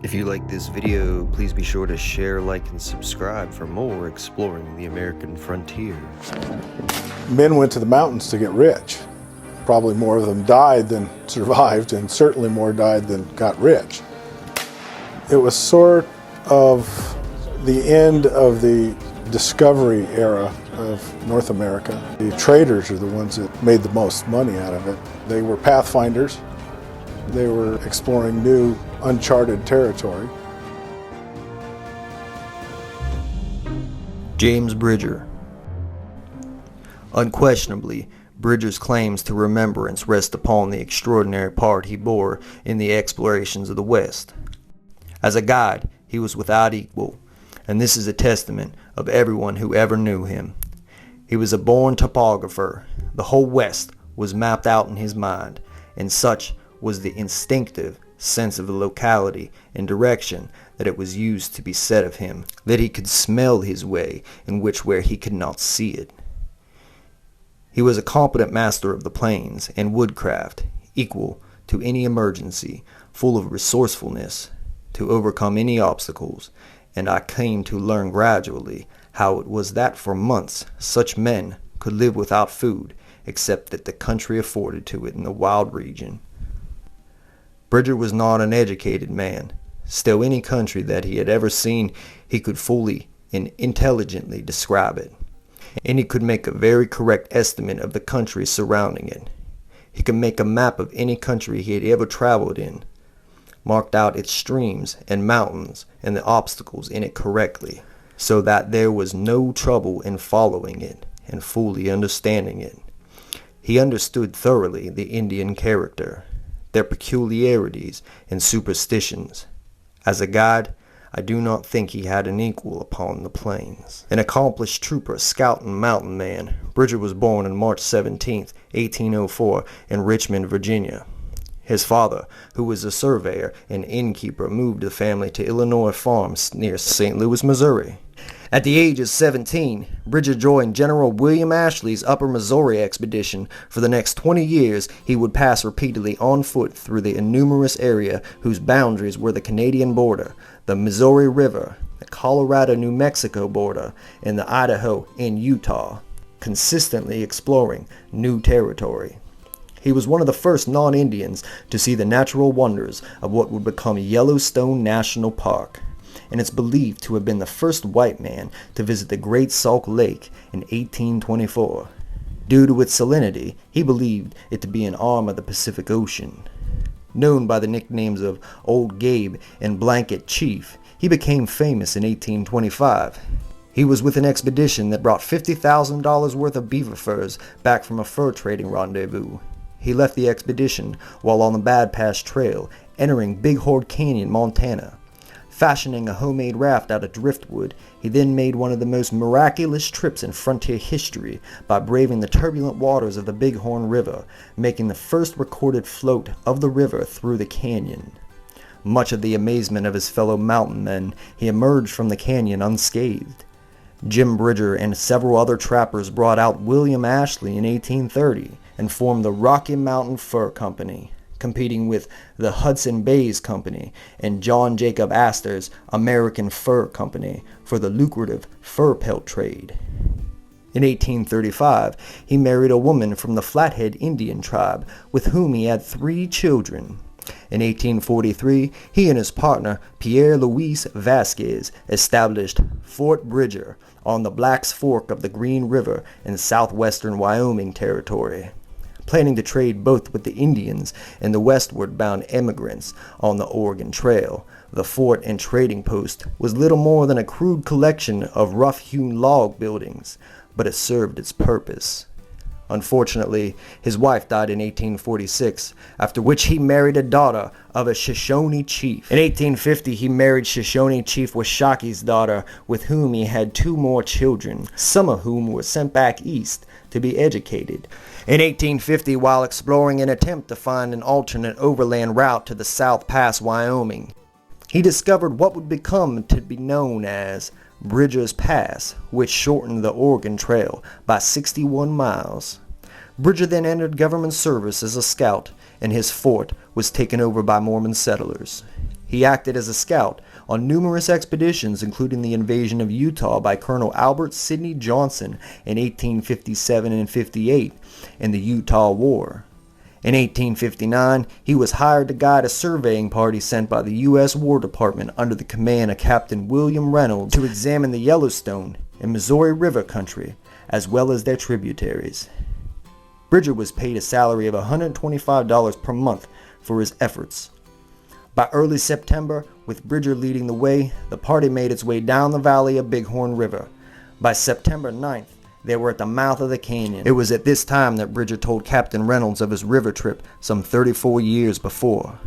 If you like this video, please be sure to share, like, and subscribe for more exploring the American frontier. Men went to the mountains to get rich. Probably more of them died than survived, and certainly more died than got rich. It was sort of the end of the discovery era of North America. The traders are the ones that made the most money out of it. They were pathfinders. They were exploring new, uncharted territory. James Bridger. Unquestionably, Bridger's claims to remembrance rest upon the extraordinary part he bore in the explorations of the West. As a guide, he was without equal, and this is a testament of everyone who ever knew him. He was a born topographer. The whole West was mapped out in his mind, and such was the instinctive sense of the locality and direction that it was used to be said of him, that he could smell his way in which where he could not see it. He was a competent master of the plains and woodcraft, equal to any emergency, full of resourcefulness to overcome any obstacles, and I came to learn gradually how it was that for months such men could live without food, except that the country afforded to it in the wild region. Bridger was not an educated man. Still, any country that he had ever seen, he could fully and intelligently describe it. And he could make a very correct estimate of the country surrounding it. He could make a map of any country he had ever traveled in, marked out its streams and mountains and the obstacles in it correctly, so that there was no trouble in following it and fully understanding it. He understood thoroughly the Indian character, their peculiarities and superstitions. As a guide, I do not think he had an equal upon the plains. An accomplished trooper, scout, and mountain man, Bridger was born on March 17, 1804, in Richmond, Virginia. His father, who was a surveyor and innkeeper, moved the family to Illinois farms near St. Louis, Missouri. At the age of 17, Bridger joined General William Ashley's Upper Missouri expedition. For the next 20 years, he would pass repeatedly on foot through the innumerous area whose boundaries were the Canadian border, the Missouri River, the Colorado-New Mexico border, and the Idaho and Utah, consistently exploring new territory. He was one of the first non-Indians to see the natural wonders of what would become Yellowstone National Park, and it's believed to have been the first white man to visit the Great Salt Lake in 1824. Due to its salinity, he believed it to be an arm of the Pacific Ocean. Known by the nicknames of Old Gabe and Blanket Chief, he became famous in 1825. He was with an expedition that brought $50,000 worth of beaver furs back from a fur trading rendezvous. He left the expedition while on the Bad Pass Trail, entering Big Horn Canyon, Montana. Fashioning a homemade raft out of driftwood, he then made one of the most miraculous trips in frontier history by braving the turbulent waters of the Bighorn River, making the first recorded float of the river through the canyon. Much of the amazement of his fellow mountain men, he emerged from the canyon unscathed. Jim Bridger and several other trappers brought out William Ashley in 1830 and formed the Rocky Mountain Fur Company, competing with the Hudson Bays Company and John Jacob Astor's American Fur Company for the lucrative fur pelt trade. In 1835, he married a woman from the Flathead Indian tribe, with whom he had 3 children. In 1843, he and his partner, Pierre Louis Vasquez, established Fort Bridger on the Black's Fork of the Green River in southwestern Wyoming Territory, planning to trade both with the Indians and the westward-bound emigrants on the Oregon Trail. The fort and trading post was little more than a crude collection of rough-hewn log buildings, but it served its purpose. Unfortunately, his wife died in 1846, after which he married a daughter of a Shoshone chief. In 1850, he married Shoshone Chief Washaki's daughter, with whom he had 2 more children, some of whom were sent back east to be educated. In 1850, while exploring an attempt to find an alternate overland route to the South Pass, Wyoming, he discovered what would become to be known as Bridger's Pass, which shortened the Oregon Trail by 61 miles. Bridger then entered government service as a scout, and his fort was taken over by Mormon settlers. He acted as a scout on numerous expeditions, including the invasion of Utah by Colonel Albert Sidney Johnson in 1857 and 58 and the Utah War. In 1859, he was hired to guide a surveying party sent by the U.S. War Department under the command of Captain William Reynolds to examine the Yellowstone and Missouri River country, as well as their tributaries. Bridger was paid a salary of $125 per month for his efforts. By early September, with Bridger leading the way, the party made its way down the valley of Bighorn River. By September 9th, they were at the mouth of the canyon. It was at this time that Bridger told Captain Reynolds of his river trip some 34 years before.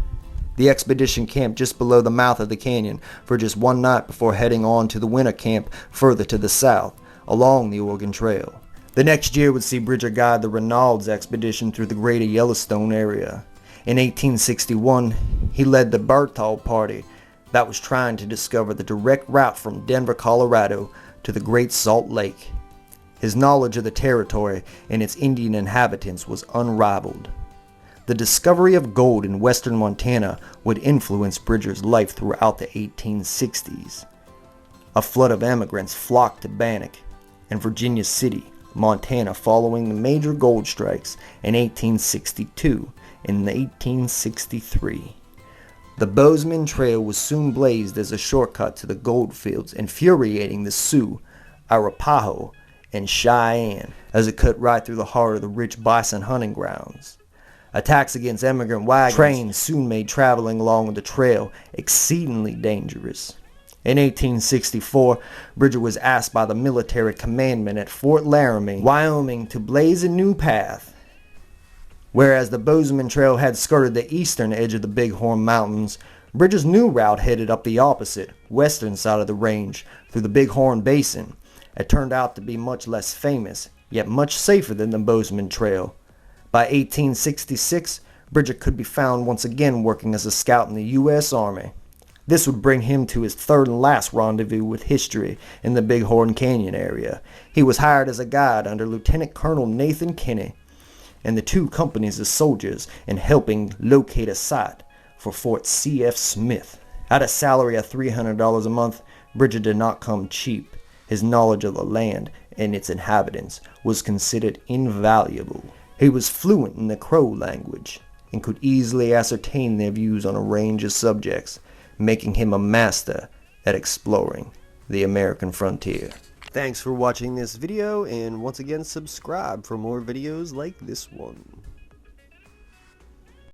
The expedition camped just below the mouth of the canyon for just one night before heading on to the winter camp further to the south, along the Oregon Trail. The next year would see Bridger guide the Reynolds expedition through the greater Yellowstone area. In 1861, he led the Berthold Party that was trying to discover the direct route from Denver, Colorado to the Great Salt Lake. His knowledge of the territory and its Indian inhabitants was unrivaled. The discovery of gold in western Montana would influence Bridger's life throughout the 1860s. A flood of immigrants flocked to Bannack and Virginia City, Montana, following the major gold strikes in 1862 and 1863. The Bozeman Trail was soon blazed as a shortcut to the gold fields, infuriating the Sioux, Arapaho, and Cheyenne as it cut right through the heart of the rich bison hunting grounds. Attacks against immigrant wagons trains soon made traveling along the trail exceedingly dangerous. In 1864, Bridger was asked by the military commandant at Fort Laramie, Wyoming, to blaze a new path. Whereas the Bozeman Trail had skirted the eastern edge of the Bighorn Mountains, Bridger's new route headed up the opposite, western side of the range, through the Bighorn Basin. It turned out to be much less famous, yet much safer than the Bozeman Trail. By 1866, Bridger could be found once again working as a scout in the U.S. Army. This would bring him to his third and last rendezvous with history in the Bighorn Canyon area. He was hired as a guide under Lieutenant Colonel Nathan Kinney and the two companies of soldiers in helping locate a site for Fort C.F. Smith. At a salary of $300 a month, Bridger did not come cheap. His knowledge of the land and its inhabitants was considered invaluable. He was fluent in the Crow language and could easily ascertain their views on a range of subjects, making him a master at exploring the American frontier. Thanks for watching this video, and once again subscribe for more videos like this one.